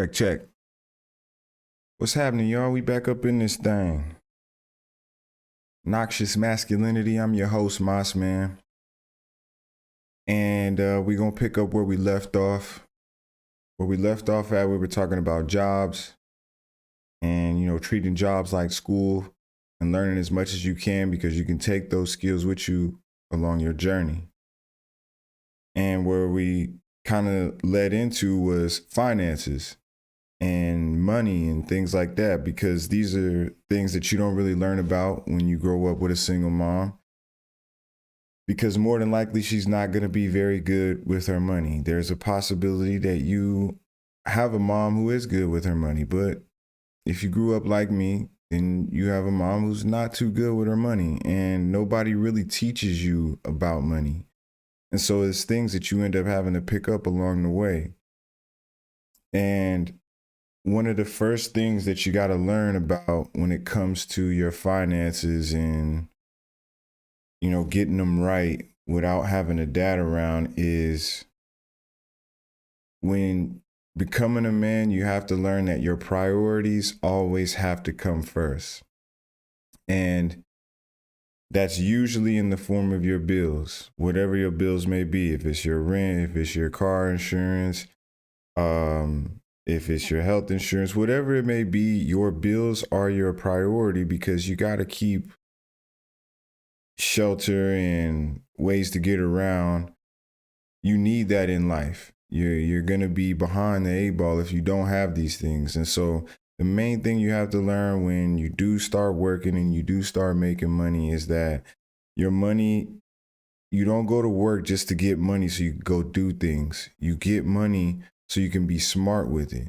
Check, check. What's happening, y'all? We back up in this thing. Noxious Masculinity. I'm your host, Moss Man. And we're going to pick up where we left off. Where we left off at, we were talking about jobs and, treating jobs like school and learning as much as you can because you can take those skills with you along your journey. And where we kind of led into was finances and money and things like that, because these are things that you don't really learn about when you grow up with a single mom, because more than likely she's not going to be very good with her money. There's a possibility that you have a mom who is good with her money, but if you grew up like me, then you have a mom who's not too good with her money, and nobody really teaches you about money. And so it's things that you end up having to pick up along the way. And one of the first things that you got to learn about when it comes to your finances and, getting them right without having a dad around is when becoming a man, you have to learn that your priorities always have to come first. And that's usually in the form of your bills, whatever your bills may be. If it's your rent, if it's your car insurance, if it's your health insurance, whatever it may be, your bills are your priority because you got to keep shelter and ways to get around. You need that in life. You're going to be behind the eight ball if you don't have these things. And so the main thing you have to learn when you do start working and you do start making money is that your money, you don't go to work just to get money so you can go do things. You get money so you can be smart with it.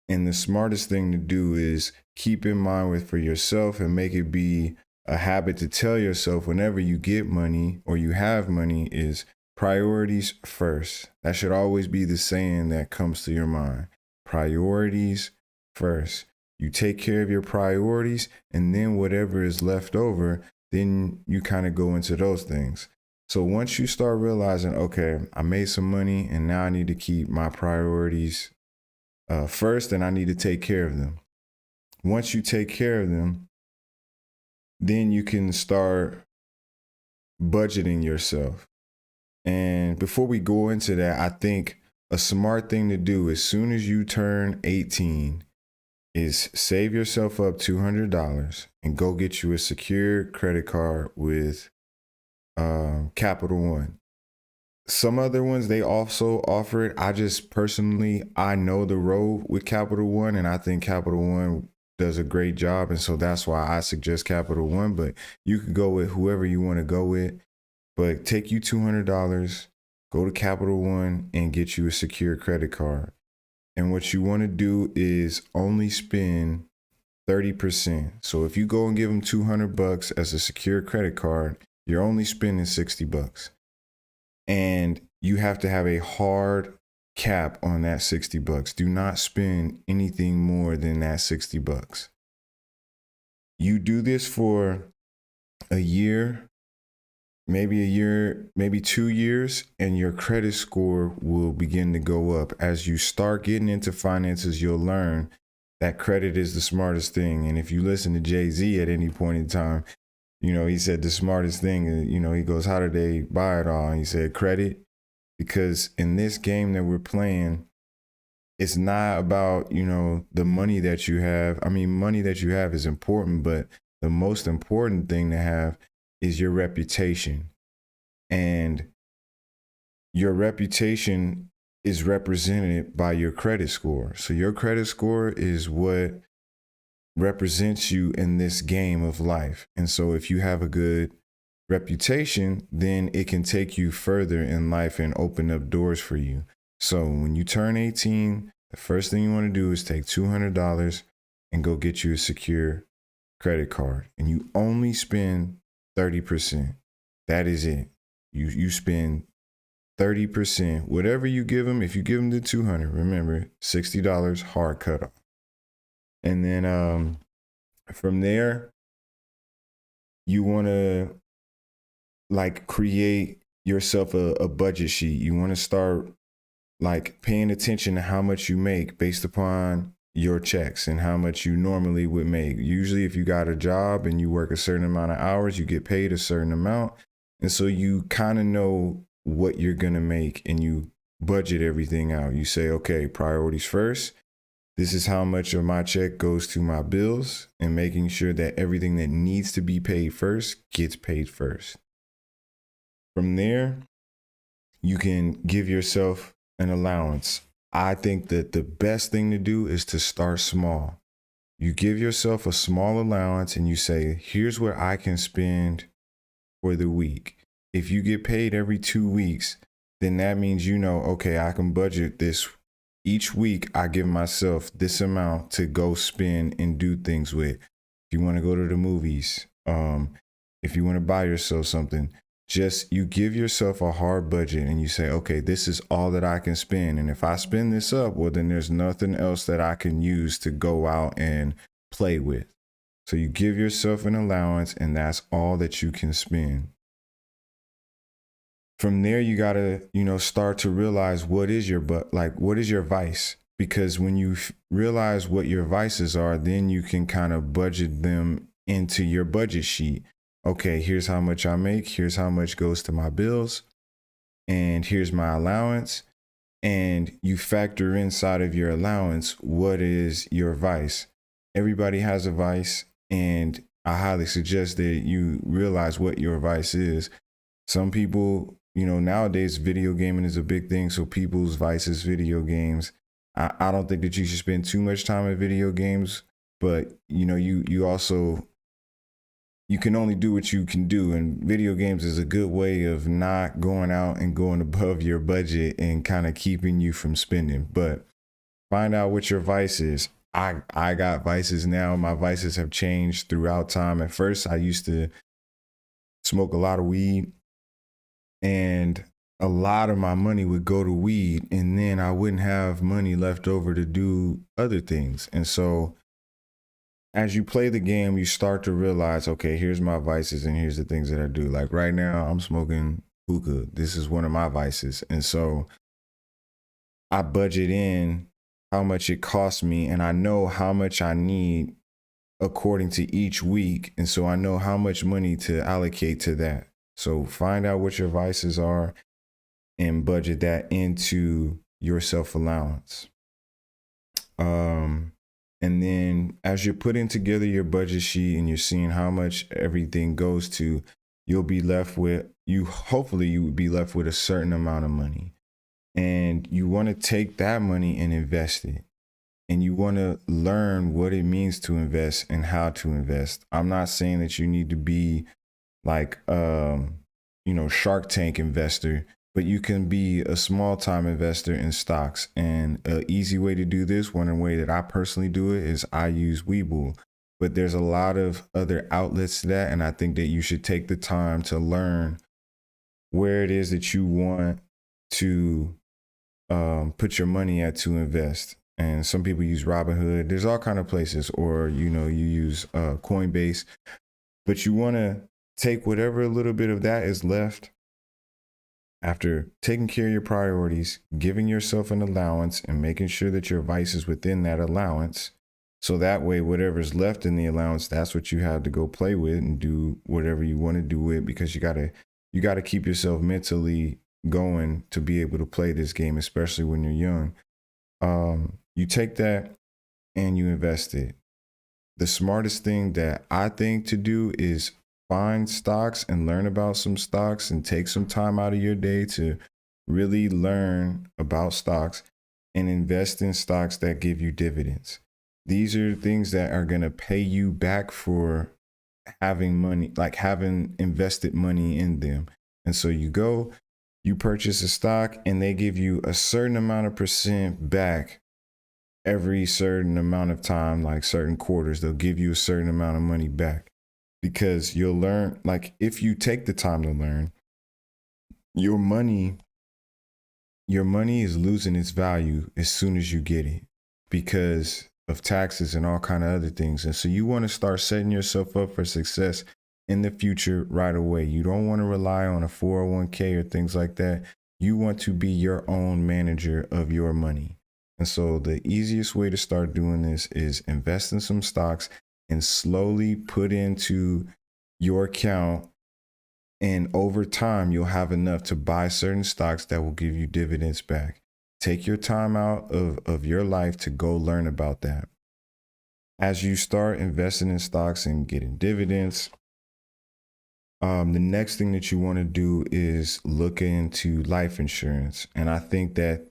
And the smartest thing to do is keep in mind with for yourself and make it be a habit to tell yourself whenever you get money or you have money is priorities first. That should always be the saying that comes to your mind. Priorities first. You take care of your priorities, and then whatever is left over, then you kind of go into those things. So once you start realizing, okay, I made some money and now I need to keep my priorities first, and I need to take care of them. Once you take care of them, then you can start budgeting yourself. And before we go into that, I think a smart thing to do as soon as you turn 18 is save yourself up $200 and go get you a secure credit card with Capital One. Some other ones, they also offer it. I know the road with Capital One, and I think Capital One does a great job. And so that's why I suggest Capital One, but you can go with whoever you want to go with. But take you $200, go to Capital One and get you a secure credit card. And what you want to do is only spend 30%. So if you go and give them $200 as a secure credit card, you're only spending $60. And you have to have a hard cap on that $60. Do not spend anything more than that $60. You do this for a year, maybe 2 years, and your credit score will begin to go up. As you start getting into finances, you'll learn that credit is the smartest thing. And if you listen to Jay-Z at any point in time, he said the smartest thing, he goes, how did they buy it all? And he said credit, because in this game that we're playing, it's not about, the money that you have. I mean, money that you have is important, but the most important thing to have is your reputation. And your reputation is represented by your credit score. So your credit score is what represents you in this game of life. And so if you have a good reputation, then it can take you further in life and open up doors for you. So when you turn 18, the first thing you want to do is take $200 and go get you a secure credit card. And you only spend 30%. That is it. You spend 30%. Whatever you give them, if you give them the $200, remember, $60 hard cut off. And then from there, you want to create yourself a budget sheet. You want to start like paying attention to how much you make based upon your checks and how much you normally would make. Usually if you got a job and you work a certain amount of hours, you get paid a certain amount. And so you kind of know what you're going to make and you budget everything out. You say, okay, priorities first. This is how much of my check goes to my bills, and making sure that everything that needs to be paid first gets paid first. From there, you can give yourself an allowance. I think that the best thing to do is to start small. You give yourself a small allowance and you say, here's what I can spend for the week. If you get paid every 2 weeks, then that means, you know, okay, I can budget this. Each week, I give myself this amount to go spend and do things with. If you want to go to the movies, if you want to buy yourself something, just you give yourself a hard budget and you say, okay, this is all that I can spend. And if I spend this up, well, then there's nothing else that I can use to go out and play with. So you give yourself an allowance and that's all that you can spend. From there, you got to, you know, start to realize what is your what is your vice? Because when you realize what your vices are, then you can kind of budget them into your budget sheet. Okay, here's how much I make. Here's how much goes to my bills. And here's my allowance. And you factor inside of your allowance, what is your vice? Everybody has a vice. And I highly suggest that you realize what your vice is. Some people, you know, nowadays video gaming is a big thing. So people's vices, video games. I don't think that you should spend too much time in video games, but you know, you also, you can only do what you can do. And video games is a good way of not going out and going above your budget and kind of keeping you from spending. But find out what your vice is. I got vices now. My vices have changed throughout time. At first, I used to smoke a lot of weed. And a lot of my money would go to weed, and then I wouldn't have money left over to do other things. And so as you play the game, you start to realize, okay, here's my vices and here's the things that I do. Like right now, I'm smoking hookah. This is one of my vices. And so I budget in how much it costs me, and I know how much I need according to each week. And so I know how much money to allocate to that. So find out what your vices are and budget that into your self-allowance. And then as you're putting together your budget sheet and you're seeing how much everything goes to, you'll be left with, hopefully you would be left with a certain amount of money. And you want to take that money and invest it. And you want to learn what it means to invest and how to invest. I'm not saying that you need to be like, you know, Shark Tank investor, but you can be a small time investor in stocks. And an easy way to do this, one way that I personally do it, is I use Webull. But there's a lot of other outlets to that. And I think that you should take the time to learn where it is that you want to put your money at to invest. And some people use Robinhood. There's all kind of places, or, you know, you use Coinbase, but you want to take whatever little bit of that is left after taking care of your priorities, giving yourself an allowance and making sure that your vice is within that allowance. So that way, whatever's left in the allowance, that's what you have to go play with and do whatever you want to do with, because you gotta keep yourself mentally going to be able to play this game, especially when you're young. You take that and you invest it. The smartest thing that I think to do is find stocks and learn about some stocks and take some time out of your day to really learn about stocks and invest in stocks that give you dividends. These are things that are going to pay you back for having money, like having invested money in them. And so you go, you purchase a stock and they give you a certain amount of percent back every certain amount of time, like certain quarters, they'll give you a certain amount of money back. Because you'll learn, like if you take the time to learn, your money is losing its value as soon as you get it because of taxes and all kind of other things. And so you want to start setting yourself up for success in the future right away. You don't want to rely on a 401k or things like that. You want to be your own manager of your money. And so the easiest way to start doing this is invest in some stocks and slowly put into your account. And over time, you'll have enough to buy certain stocks that will give you dividends back. Take your time out of your life to go learn about that. As you start investing in stocks and getting dividends, the next thing that you want to do is look into life insurance. And I think that,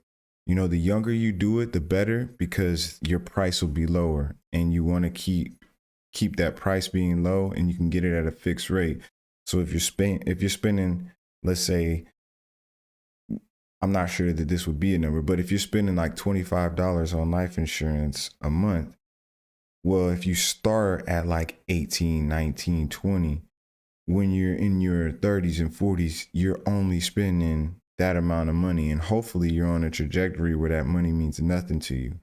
the younger you do it, the better, because your price will be lower, and you want to keep that price being low, and you can get it at a fixed rate. So if you're spending, let's say, I'm not sure that this would be a number, but if you're spending like $25 on life insurance a month, well, if you start at like 18, 19, 20, when you're in your 30s and 40s, you're only spending that amount of money. And hopefully you're on a trajectory where that money means nothing to you.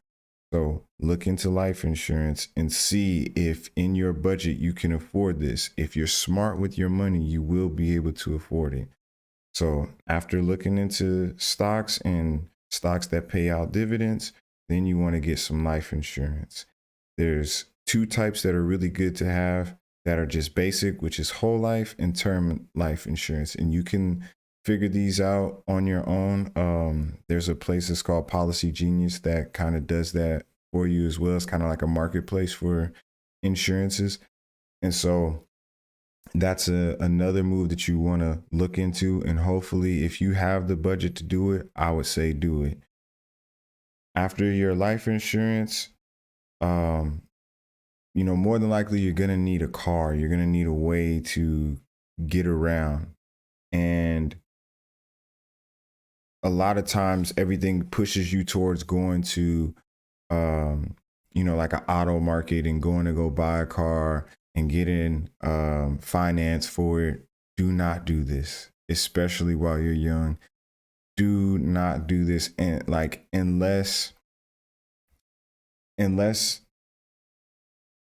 So look into life insurance and see if in your budget you can afford this. If you're smart with your money, you will be able to afford it. So after looking into stocks and stocks that pay out dividends, then you want to get some life insurance. There's two types that are really good to have that are just basic, which is whole life and term life insurance. And you can figure these out on your own. There's a place that's called Policy Genius that kind of does that for you as well. It's kind of like a marketplace for insurances. And so that's another move that you want to look into. And hopefully, if you have the budget to do it, I would say do it. After your life insurance, more than likely you're going to need a car. You're going to need a way to get around. And a lot of times everything pushes you towards going to, like an auto market and going to go buy a car and getting finance for it. Do not do this, especially while you're young. Do not do this. And unless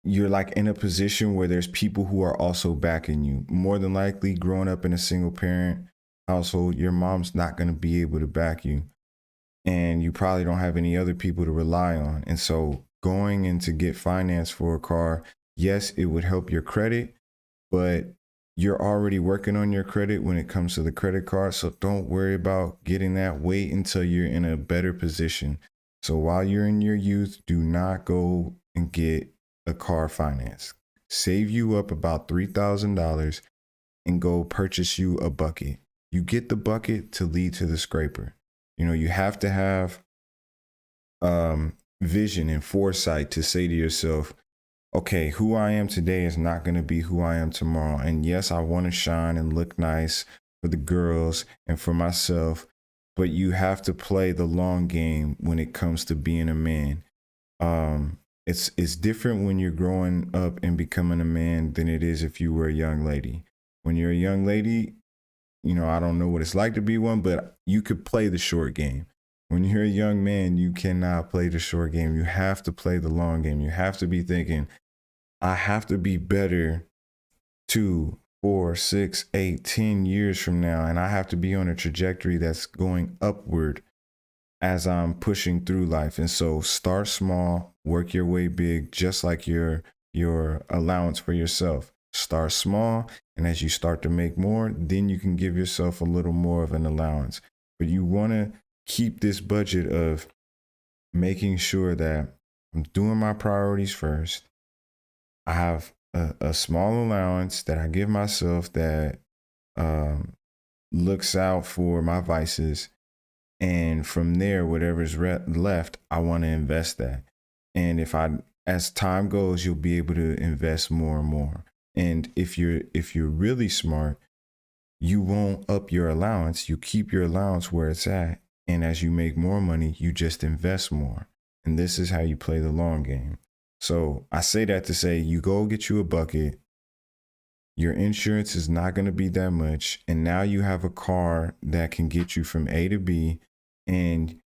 you're like in a position where there's people who are also backing you. More than likely, growing up in a single parent household, your mom's not going to be able to back you. And you probably don't have any other people to rely on. And so going in to get finance for a car, yes, it would help your credit, but you're already working on your credit when it comes to the credit card. So don't worry about getting that. Wait until you're in a better position. So while you're in your youth, do not go and get a car finance. Save you up about $3,000 and go purchase you a bucket. You get the bucket to lead to the scraper. You have to have vision and foresight to say to yourself, okay, who I am today is not going to be who I am tomorrow. And yes, I want to shine and look nice for the girls and for myself, but you have to play the long game when it comes to being a man. It's different when you're growing up and becoming a man than it is if you were a young lady. When you're a young lady, I don't know what it's like to be one, but you could play the short game. When you're a young man, you cannot play the short game. You have to play the long game. You have to be thinking, I have to be better 2, 4, 6, 8, 10 years from now. And I have to be on a trajectory that's going upward as I'm pushing through life. And so start small, work your way big, just like your allowance for yourself. Start small, and as you start to make more, then you can give yourself a little more of an allowance. But you want to keep this budget of making sure that I'm doing my priorities first. I have a small allowance that I give myself that looks out for my vices. And from there, whatever's left, I want to invest that. And as time goes, you'll be able to invest more and more. And if you're really smart, you won't up your allowance. You keep your allowance where it's at. And as you make more money, you just invest more. And this is how you play the long game. So I say that to say, you go get you a bucket. Your insurance is not going to be that much. And now you have a car that can get you from A to B. And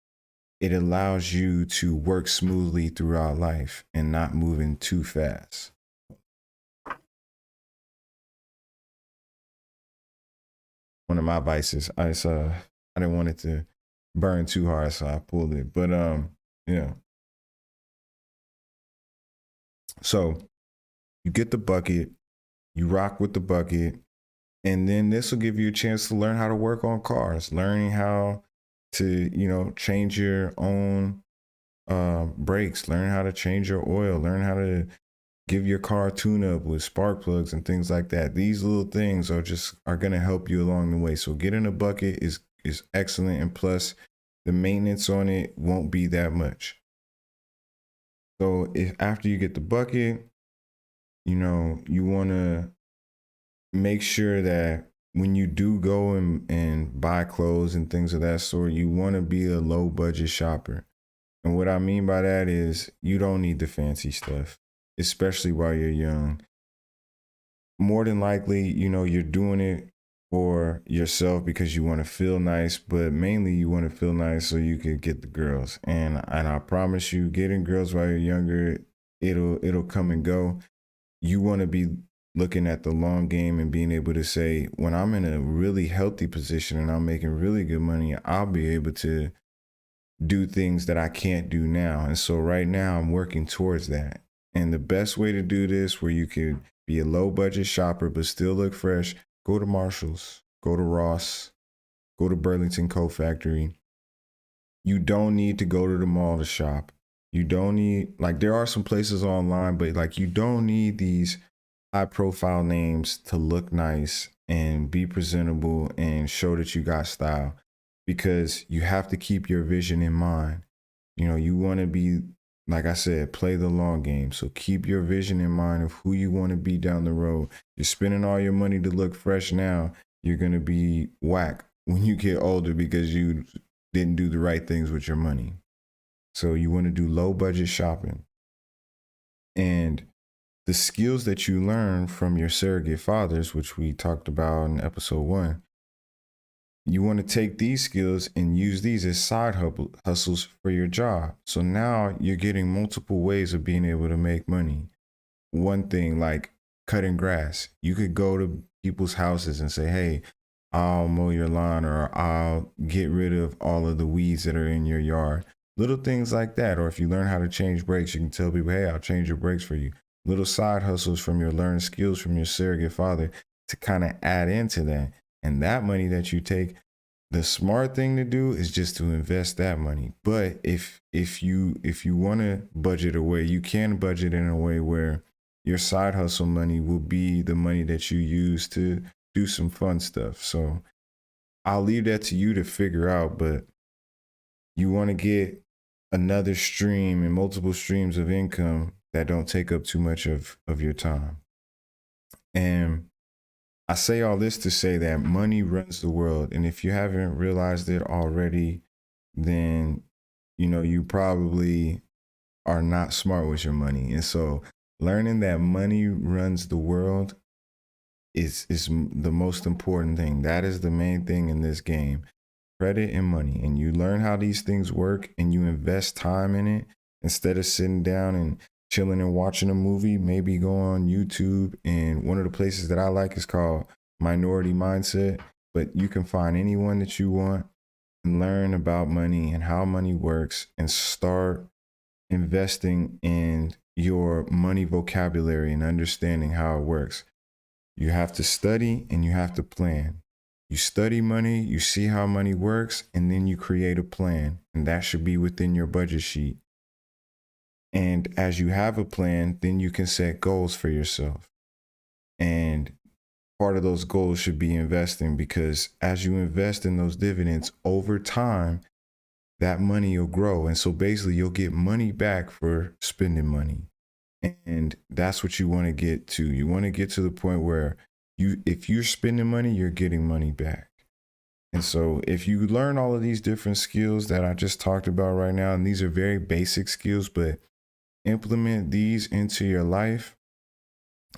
it allows you to work smoothly throughout life and not moving too fast. One of my vices, I didn't want it to burn too hard, so I pulled it. But yeah. So you get the bucket, you rock with the bucket, and then this will give you a chance to learn how to work on cars, learning how to, change your own brakes, learn how to change your oil, learn how to give your car a tune up with spark plugs and things like that. These little things are going to help you along the way. So getting a bucket is excellent, and plus the maintenance on it won't be that much. So if after you get the bucket, you want to make sure that when you do go and buy clothes and things of that sort, you want to be a low budget shopper. And what I mean by that is you don't need the fancy stuff, especially while you're young. More than likely, you're doing it for yourself because you want to feel nice, but mainly you want to feel nice so you can get the girls. And I promise you, getting girls while you're younger, it'll come and go. You want to be looking at the long game and being able to say, when I'm in a really healthy position and I'm making really good money, I'll be able to do things that I can't do now. And so right now I'm working towards that. And the best way to do this, where you could be a low budget shopper but still look fresh, go to Marshall's, go to Ross, go to Burlington Coat Factory. You don't need to go to the mall to shop. You don't need, like, there are some places online, but like, you don't need these high profile names to look nice and be presentable and show that you got style, because you have to keep your vision in mind. You want to be, like I said, play the long game. So keep your vision in mind of who you want to be down the road. You're spending all your money to look fresh now. You're going to be whack when you get older because you didn't do the right things with your money. So you want to do low budget shopping. And the skills that you learn from your surrogate fathers, which we talked about in episode 1, you want to take these skills and use these as side hustles for your job. So now you're getting multiple ways of being able to make money. One thing, like cutting grass, you could go to people's houses and say, hey, I'll mow your lawn, or I'll get rid of all of the weeds that are in your yard. Little things like that. Or if you learn how to change brakes, you can tell people, hey, I'll change your brakes for you. Little side hustles from your learned skills from your surrogate father to kind of add into that. And that money that you take, the smart thing to do is just to invest that money. But if you want to budget away, you can budget in a way where your side hustle money will be the money that you use to do some fun stuff. So I'll leave that to you to figure out, but you want to get another stream and multiple streams of income that don't take up too much of your time. And I say all this to say that money runs the world. And if you haven't realized it already, then, you probably are not smart with your money. And so learning that money runs the world is the most important thing. That is the main thing in this game. Credit and money. And you learn how these things work and you invest time in it instead of sitting down and chilling and watching a movie. Maybe go on YouTube, and one of the places that I like is called Minority Mindset. But you can find anyone that you want and learn about money and how money works and start investing in your money vocabulary and understanding how it works. You have to study and you have to plan. You study money, you see how money works, and then you create a plan. And that should be within your budget sheet. And as you have a plan, then you can set goals for yourself. And part of those goals should be investing, because as you invest in those dividends over time, that money will grow. And so basically you'll get money back for spending money. And that's what you want to get to. You want to get to the point where if you're spending money, you're getting money back. And so if you learn all of these different skills that I just talked about right now, and these are very basic skills, but implement these into your life,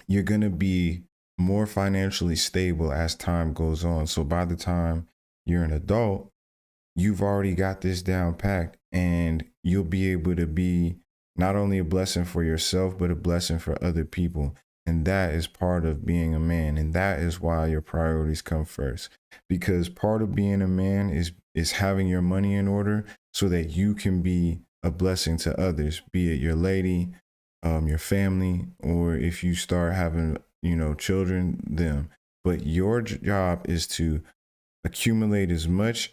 you're going to be more financially stable as time goes on. So by the time you're an adult, you've already got this down packed, and you'll be able to be not only a blessing for yourself, but a blessing for other people. And that is part of being a man. And that is why your priorities come first. Because part of being a man is is having your money in order so that you can be a blessing to others, be it your lady, your family, or if you start having, children, them. But your job is to accumulate as much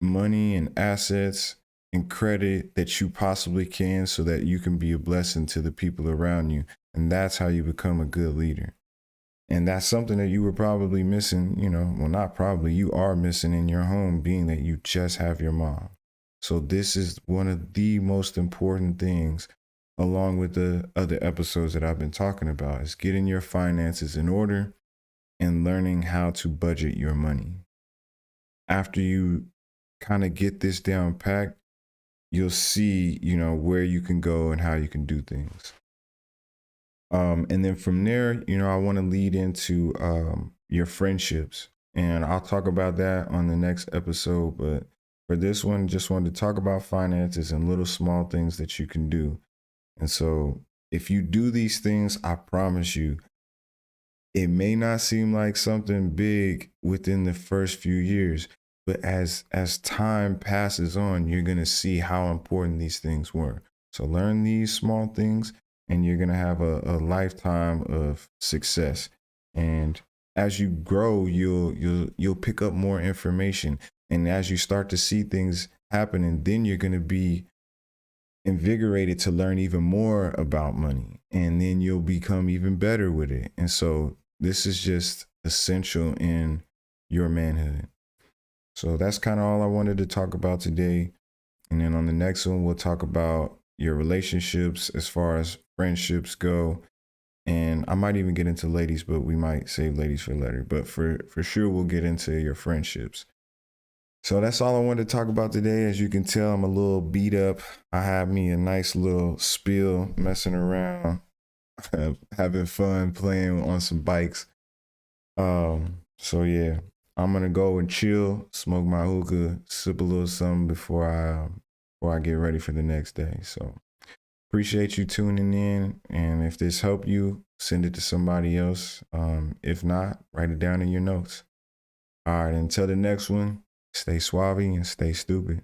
money and assets and credit that you possibly can so that you can be a blessing to the people around you. And that's how you become a good leader. And that's something that you were probably missing, well, not probably, you are missing in your home, being that you just have your mom. So this is one of the most important things, along with the other episodes that I've been talking about, is getting your finances in order and learning how to budget your money. After you kind of get this down packed, you'll see, where you can go and how you can do things. And then from there, I want to lead into your friendships. And I'll talk about that on the next episode. But for this one, just wanted to talk about finances and little small things that you can do. And so if you do these things, I promise you, it may not seem like something big within the first few years, but as time passes on, you're going to see how important these things were. So learn these small things and you're going to have a lifetime of success. And as you grow, you'll pick up more information. And as you start to see things happening, then you're going to be invigorated to learn even more about money. And then you'll become even better with it. And so this is just essential in your manhood. So that's kind of all I wanted to talk about today. And then on the next one, we'll talk about your relationships as far as friendships go. And I might even get into ladies, but we might save ladies for later. But for sure, we'll get into your friendships. So that's all I wanted to talk about today. As you can tell, I'm a little beat up. I had me a nice little spill, messing around, having fun playing on some bikes. So yeah, I'm gonna go and chill, smoke my hookah, sip a little something before I get ready for the next day. So appreciate you tuning in, and if this helped you, send it to somebody else. If not, write it down in your notes. All right, until the next one, stay suave and stay stupid.